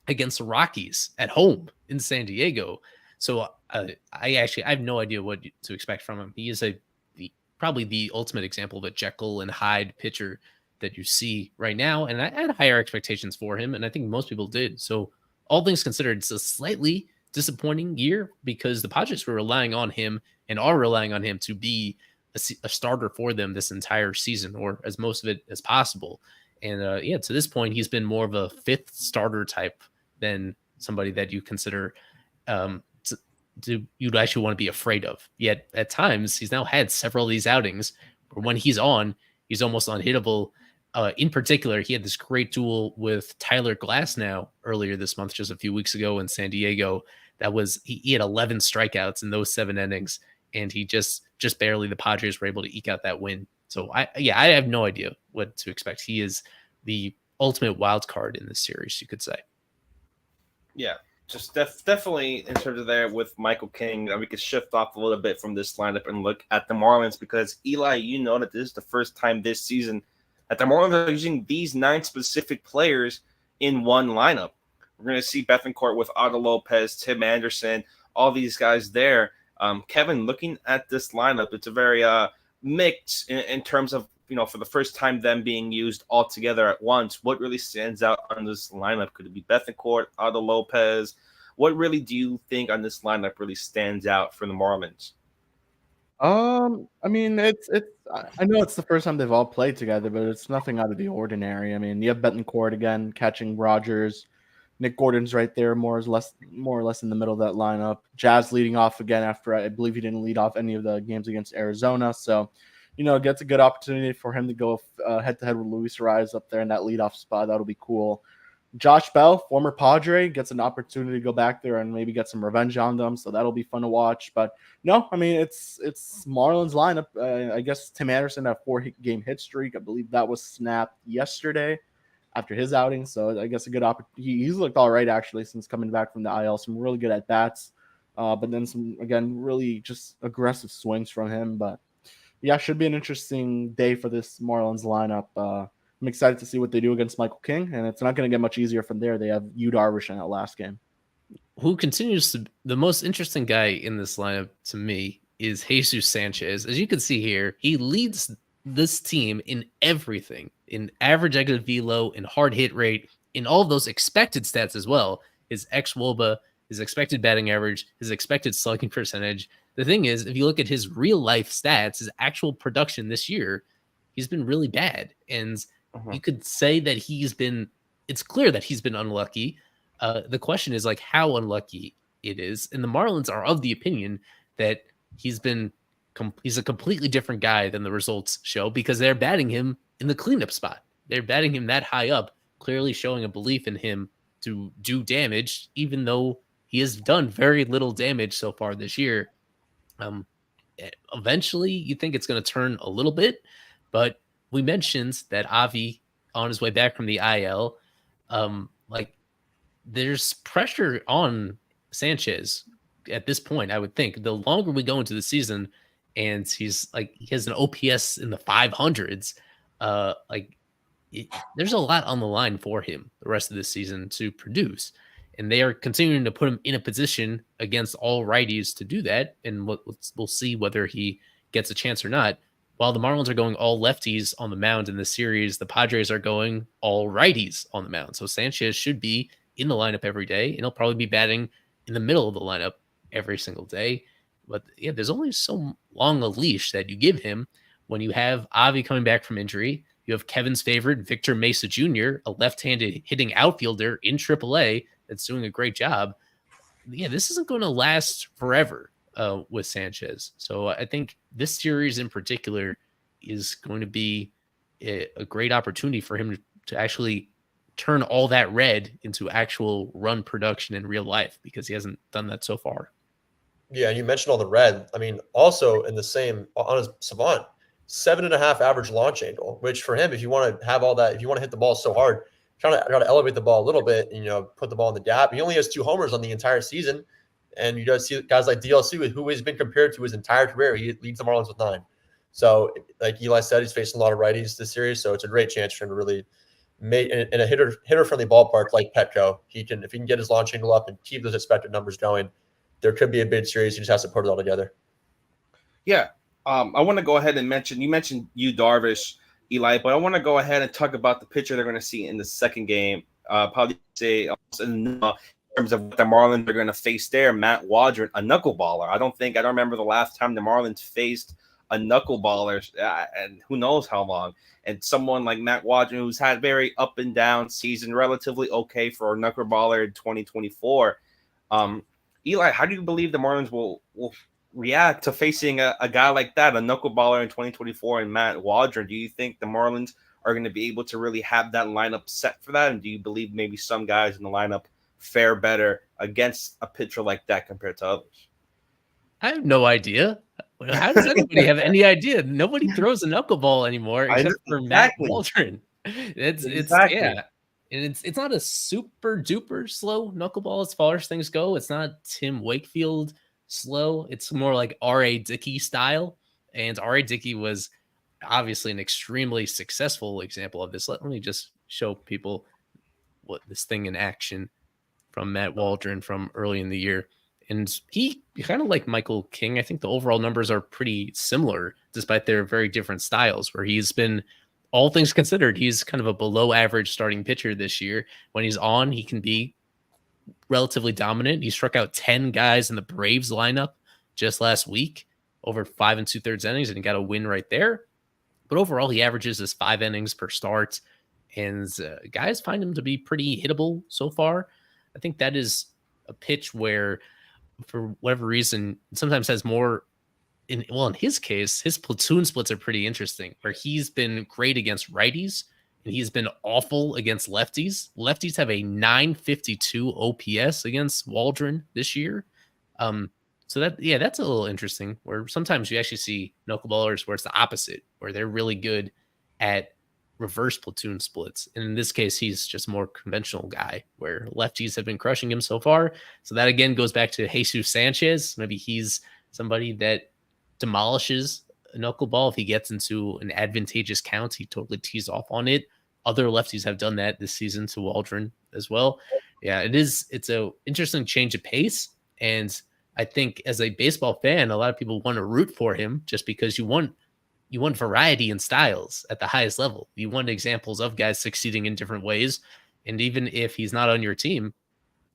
against the Rockies at home in San Diego. So I have no idea what to expect from him. He is probably the ultimate example of a Jekyll and Hyde pitcher that you see right now. And I had higher expectations for him, and I think most people did. So all things considered, it's a slightly disappointing year because the Padres were relying on him and are relying on him to be a starter for them this entire season, or as most of it as possible. And to this point, he's been more of a 5th starter type than somebody that you consider you'd actually want to be afraid of. Yet at times, he's now had several of these outings where when he's on, he's almost unhittable. In particular, he had this great duel with Tyler Glasnow earlier this month, just a few weeks ago in San Diego. That was he had 11 strikeouts in those 7 innings, and he just barely, the Padres were able to eke out that win. So I have no idea what to expect. He is the ultimate wild card in this series, you could say. Yeah, just definitely in terms of there with Michael King, we could shift off a little bit from this lineup and look at the Marlins, because Eli, that this is the first time this season that the Marlins are using these 9 specific players in one lineup. We're going to see Bethancourt with Otto Lopez, Tim Anderson, all these guys there. Kevin, looking at this lineup, it's a very mixed in terms of, for the first time them being used all together at once. What really stands out on this lineup? Could it be Bethancourt, Otto Lopez? What really do you think on this lineup really stands out for the Marlins? I mean, it's I know it's the first time they've all played together, but it's nothing out of the ordinary. I mean, you have Bettencourt again catching Rogers. Nick Gordon's right there, more or less in the middle of that lineup. Jazz leading off again after I believe he didn't lead off any of the games against Arizona. So, it gets a good opportunity for him to go head to head with Luis Ariz up there in that leadoff spot. That'll be cool. Josh Bell, former Padre, gets an opportunity to go back there and maybe get some revenge on them. So that'll be fun to watch. But no, I mean, it's Marlins lineup. I guess Tim Anderson had a 4-game hit streak. I believe that was snapped yesterday after his outing. So I guess a good opportunity. He's looked all right, actually, since coming back from the IL. Some really good at-bats. But then some, again, really just aggressive swings from him. But yeah, should be an interesting day for this Marlins lineup. I'm excited to see what they do against Michael King, and it's not going to get much easier from there. They have Yu Darvish in that last game. Who continues to the most interesting guy in this lineup to me is Jesus Sanchez. As you can see here, he leads this team in everything, in average exit velo, in hard hit rate, in all of those expected stats as well. His xWOBA, his expected batting average, his expected slugging percentage. The thing is, if you look at his real life stats, his actual production this year, he's been really bad. And you could say that it's clear that he's been unlucky. The question is like how unlucky it is. And the Marlins are of the opinion that he's a completely different guy than the results show because they're batting him in the cleanup spot. They're batting him that high up, clearly showing a belief in him to do damage, even though he has done very little damage so far this year. Eventually you think it's going to turn a little bit, but we mentioned that Avi on his way back from the IL, there's pressure on Sanchez at this point. I would think the longer we go into the season and he has an OPS in the 500s, there's a lot on the line for him the rest of this season to produce. And they are continuing to put him in a position against all righties to do that. And we'll see whether he gets a chance or not. While the Marlins are going all lefties on the mound in this series, the Padres are going all righties on the mound. So Sanchez should be in the lineup every day, and he'll probably be batting in the middle of the lineup every single day. But yeah, there's only so long a leash that you give him when you have Avi coming back from injury. You have Kevin's favorite, Victor Mesa Jr., a left-handed hitting outfielder in AAA that's doing a great job. Yeah, this isn't going to last forever. With Sanchez. So I think this series in particular is going to be a great opportunity for him to actually turn all that red into actual run production in real life because he hasn't done that so far. Yeah, and you mentioned all the red. I mean, also in the same on his Savant, 7.5 average launch angle, which for him, if you want to have all that, if you want to hit the ball so hard, try to elevate the ball a little bit and put the ball in the gap. He only has 2 homers on the entire season. And you guys see guys like DLC, who has been compared to his entire career. He leads the Marlins with 9. So, like Eli said, he's facing a lot of righties this series. So it's a great chance for him to really make in a hitter-friendly ballpark like Petco. If he can get his launch angle up and keep those expected numbers going, there could be a big series. He just has to put it all together. Yeah, I want to go ahead and mention Yu Darvish, Eli, but I want to go ahead and talk about the pitcher they're going to see in the second game. Probably say in terms of what the Marlins are going to face there, Matt Waldron, a knuckleballer. I don't remember the last time the Marlins faced a knuckleballer, and who knows how long. And someone like Matt Waldron, who's had very up and down season, relatively okay for a knuckleballer in 2024. Eli, how do you believe the Marlins will react to facing a guy like that, a knuckleballer in 2024 and Matt Waldron? Do you think the Marlins are going to be able to really have that lineup set for that? And do you believe maybe some guys in the lineup fare better against a pitcher like that compared to others? I have no idea. How does anybody have any idea? Nobody throws a knuckleball anymore except for Matt Waldron. It's yeah. And it's not a super duper slow knuckleball as far as things go. It's not Tim Wakefield slow. It's more like R.A. Dickey style. And R.A. Dickey was obviously an extremely successful example of this. Let me just show people what this thing in action from Matt Waldron from early in the year. And he kind of like Michael King. I think the overall numbers are pretty similar, despite their very different styles, where he's been, all things considered, he's kind of a below average starting pitcher this year. When he's on, he can be relatively dominant. He struck out 10 guys in the Braves lineup just last week over 5 2/3 innings, and he got a win right there. But overall, he averages his 5 innings per start, and guys find him to be pretty hittable so far. I think that is a pitch where, for whatever reason, sometimes has more. In his case, his platoon splits are pretty interesting, where he's been great against righties and he's been awful against lefties. Lefties have a 952 OPS against Waldron this year. So that's a little interesting, where sometimes you actually see knuckleballers where it's the opposite, where they're really good at reverse platoon splits. And in this case, he's just a more conventional guy, where lefties have been crushing him so far. So that again goes back to Jesus Sanchez. Maybe he's somebody that demolishes a knuckleball if he gets into an advantageous count. He totally tees off on it. Other lefties have done that this season to Waldron as well. Yeah, it's a interesting change of pace. And I think as a baseball fan, a lot of people want to root for him just because you want variety in styles at the highest level. You want examples of guys succeeding in different ways. And even if he's not on your team,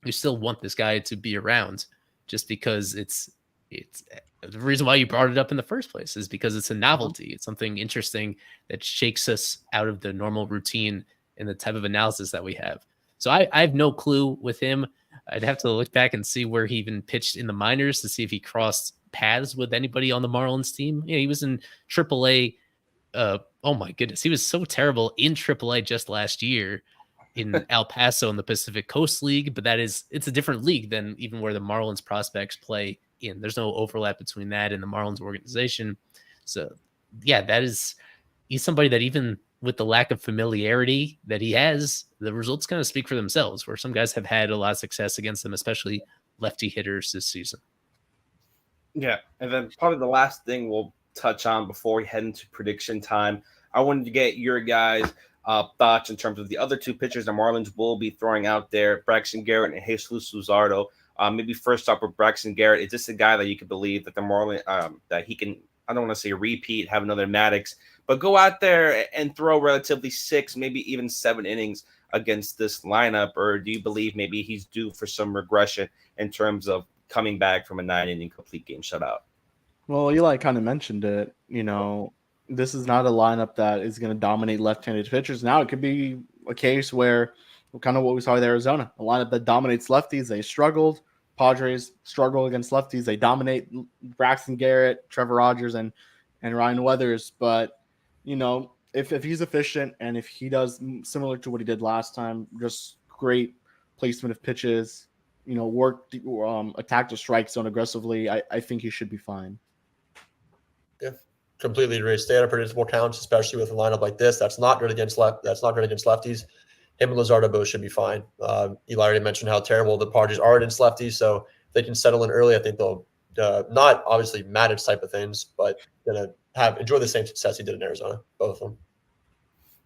you still want this guy to be around, just because it's the reason why you brought it up in the first place is because it's a novelty. It's something interesting that shakes us out of the normal routine and the type of analysis that we have. So I have no clue with him. I'd have to look back and see where he even pitched in the minors to see if he crossed paths with anybody on the Marlins team. Yeah, he was in AAA. Oh my goodness, he was so terrible in AAA just last year in El Paso in the Pacific Coast League. But it's a different league than even where the Marlins prospects play in. There's no overlap between that and the Marlins organization. So yeah, he's somebody that even with the lack of familiarity that he has, the results kind of speak for themselves, where some guys have had a lot of success against them, especially lefty hitters this season. Yeah, and then probably the last thing we'll touch on before we head into prediction time, I wanted to get your guys' thoughts in terms of the other two pitchers the Marlins will be throwing out there, Braxton Garrett and Jesus Luzardo. Maybe first up with Braxton Garrett, is this a guy that you could believe that the Marlins, that he can, I don't want to say repeat, have another Maddox, but go out there and throw relatively 6, maybe even 7 innings against this lineup? Or do you believe maybe he's due for some regression in terms of coming back from a 9-inning complete game shutout? Well, Eli kind of mentioned it. This is not a lineup that is going to dominate left-handed pitchers. Now it could be a case where kind of what we saw with Arizona, a lineup that dominates lefties. They struggled. Padres struggle against lefties. They dominate Braxton Garrett, Trevor Rogers, and Ryan Weathers. But, if he's efficient and if he does similar to what he did last time, just great placement of pitches, attack the strike zone aggressively, I think he should be fine. Yeah, completely agree. Stay at predictable counts, especially with a lineup like this. That's not good against lefties. Him and Luzardo both should be fine. Eli already mentioned how terrible the Padres are against lefties, so if they can settle in early, I think they'll not obviously Maddox type of things, but gonna enjoy the same success he did in Arizona, both of them.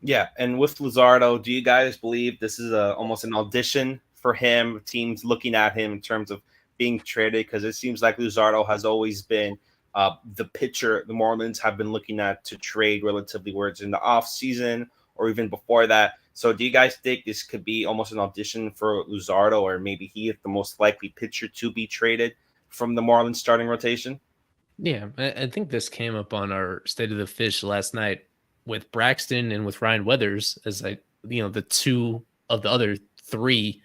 Yeah, and with Luzardo, do you guys believe this is almost an audition for him? Teams looking at him in terms of being traded, because it seems like Luzardo has always been the pitcher the Marlins have been looking at to trade relatively, where it's in the off season or even before that. So do you guys think this could be almost an audition for Luzardo, or maybe he is the most likely pitcher to be traded from the Marlins starting rotation? Yeah, I think this came up on our State of the Fish last night with Braxton and with Ryan Weathers as the two of the other three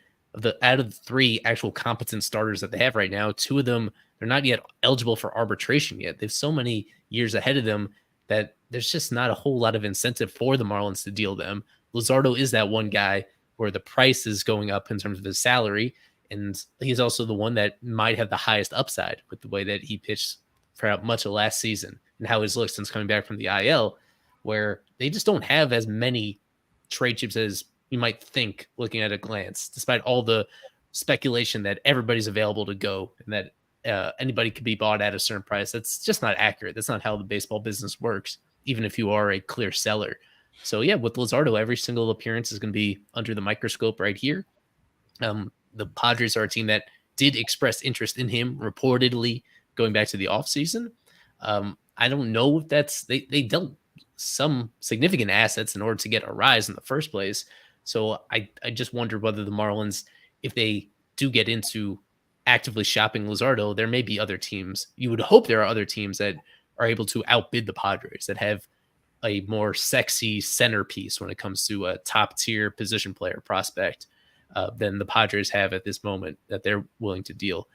out of the 3 actual competent starters that they have right now. 2 of them, they're not yet eligible for arbitration yet. They have so many years ahead of them that there's just not a whole lot of incentive for the Marlins to deal them. Luzardo is that one guy where the price is going up in terms of his salary, and he's also the one that might have the highest upside with the way that he pitched throughout much of last season and how he's looked since coming back from the IL, where they just don't have as many trade chips as you might think looking at a glance, despite all the speculation that everybody's available to go and that anybody could be bought at a certain price. That's just not accurate. That's not how the baseball business works. even if you are a clear seller. So yeah, with Luzardo, every single appearance is going to be under the microscope right here. The Padres are a team that did express interest in him reportedly going back to the offseason. I don't know if they dealt some significant assets in order to get a rise in the first place. So I just wonder whether the Marlins, if they do get into actively shopping Luzardo, there may be other teams. You would hope there are other teams that are able to outbid the Padres, that have a more sexy centerpiece when it comes to a top tier position player prospect than the Padres have at this moment that they're willing to deal.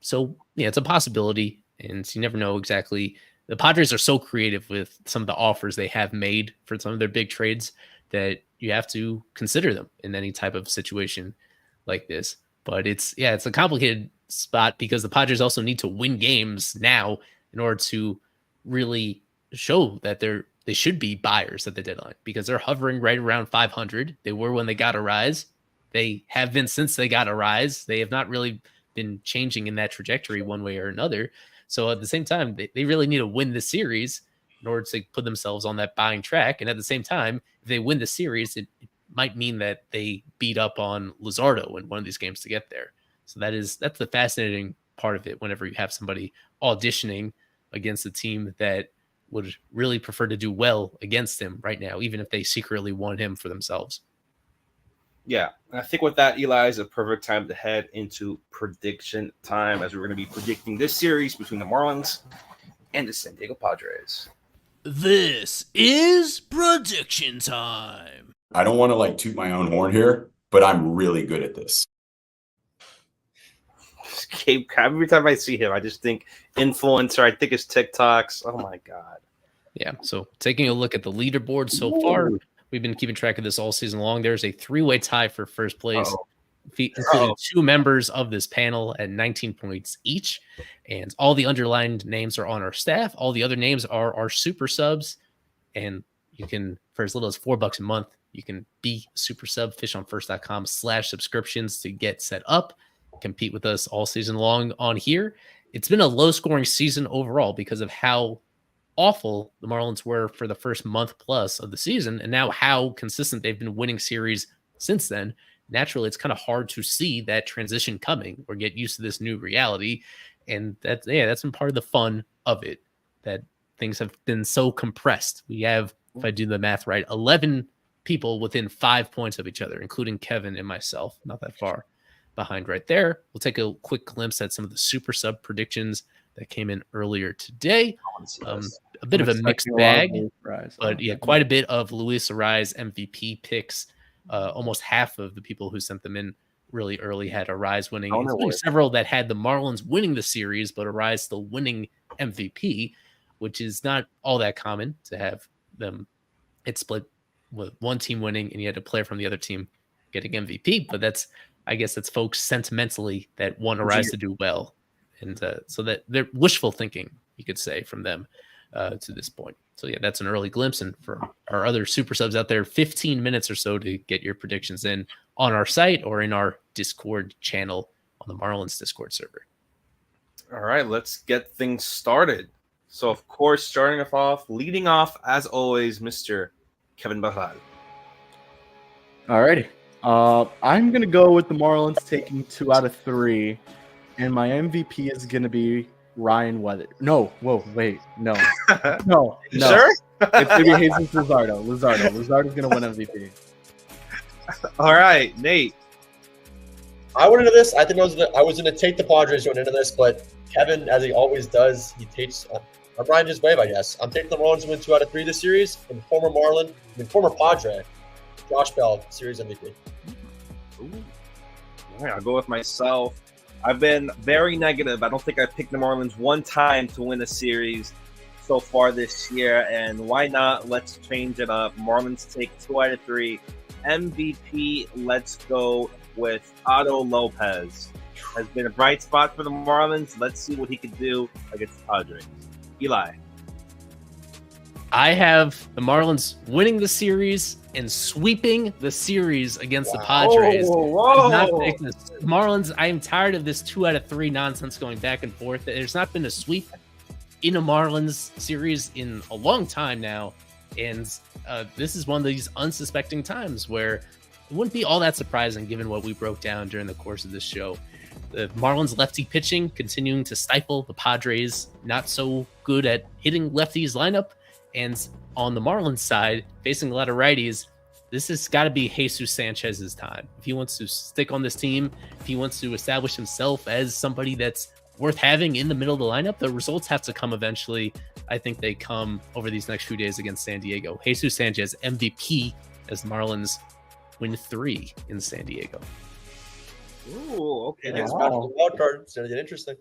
So yeah, it's a possibility, and you never know exactly. The Padres are so creative with some of the offers they have made for some of their big trades that you have to consider them in any type of situation like this. But it's a complicated spot because the Padres also need to win games now in order to really show that they should be buyers at the deadline, because they're hovering right around 500. They were when they got a rise. They have been since they got a rise. They have not really been changing in that trajectory one way or another. So at the same time, they really need to win the series in order to put themselves on that buying track. And at the same time, if they win the series, it might mean that they beat up on Luzardo in one of these games to get there. So that's the fascinating part of it whenever you have somebody auditioning against a team that would really prefer to do well against him right now, even if they secretly want him for themselves. Yeah, and I think with that, Eli, is a perfect time to head into prediction time, as we're going to be predicting this series between the Marlins and the San Diego Padres. This is prediction time. I don't want to like toot my own horn here, but I'm really good at this. Every time I see him, I just think influencer. I think his TikToks. Oh my God. Yeah. So taking a look at the leaderboard so far, we've been keeping track of this all season long. There's a 3-way tie for first place, including 2 members of this panel at 19 points each. And all the underlined names are on our staff. All the other names are our super subs. And you can, for as little as $4 a month, you can be super sub, fishonfirst.com/subscriptions to get set up, compete with us all season long on here. It's been a low scoring season overall because of how awful the Marlins were for the first month plus of the season, and now how consistent they've been winning series since then. Naturally, it's kind of hard to see that transition coming or get used to this new reality. And that's been part of the fun of it, that things have been so compressed. We have, if I do the math right, 11 people within 5 points of each other, including Kevin and myself, not that far behind right there. We'll take a quick glimpse at some of the super sub predictions that came in earlier today. A bit of a mixed bag, but yeah, quite a bit of Luis Arraez MVP picks. Almost half of the people who sent them in really early had Arraez winning, including several that had the Marlins winning the series, but Arraez still winning MVP, which is not all that common to have them. It's split with one team winning and you had a player from the other team getting MVP, but I guess that's folks sentimentally that want Arraez to do well. And so that they're wishful thinking, you could say, from them to this point. So yeah, that's an early glimpse. And for our other super subs out there, 15 minutes or so to get your predictions in on our site or in our Discord channel on the Marlins Discord server. All right, let's get things started. So of course, leading off as always, Mr. Kevin Barral. Alrighty. I'm going to go with the Marlins taking 2 out of 3. And my MVP is going to be Ryan Weather. No. No. Sure? It's going to be Jesus Luzardo. Luzardo's going to win MVP. All right, Nate. I went into this. I think I was going to take the Padres going into this, but Kevin, as he always does, he takes I'm riding his wave, I guess. I'm taking the Marlins to win 2 out of 3 this series. And former Padre, Josh Bell, series MVP. Ooh. All right, I'll go with myself. I've been very negative. I don't think I picked the Marlins one time to win a series so far this year. And why not? Let's change it up. Marlins take 2 out of 3. MVP, let's go with Otto Lopez. Has been a bright spot for the Marlins. Let's see what he can do against the Padres. Eli. I have the Marlins winning the series and sweeping the series against the Padres. Marlins, I am tired of this 2 out of 3 nonsense going back and forth. There's not been a sweep in a Marlins series in a long time now. And this is one of these unsuspecting times where it wouldn't be all that surprising given what we broke down during the course of this show. The Marlins lefty pitching continuing to stifle the Padres, not so good at hitting lefties lineup. And on the Marlins side, facing a lot of righties, this has got to be Jesus Sanchez's time. If he wants to stick on this team, if he wants to establish himself as somebody that's worth having in the middle of the lineup, the results have to come eventually. I think they come over these next few days against San Diego. Jesus Sanchez, MVP, as the Marlins win 3 in San Diego. Ooh, okay. Next match of the wild card. It's going to get interesting.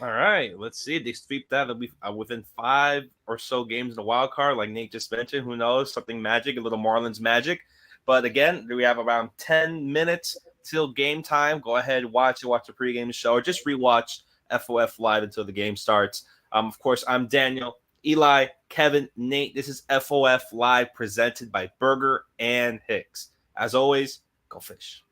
All right, let's see. They sweep that. It'll be within 5 or so games in the wild card, like Nate just mentioned. Who knows? Something magic, a little Marlins magic. But again, we have around 10 minutes till game time. Go ahead, watch the pregame show, or just rewatch FOF Live until the game starts. Of course, I'm Daniel, Eli, Kevin, Nate. This is FOF Live presented by Burger and Hicks. As always, go fish.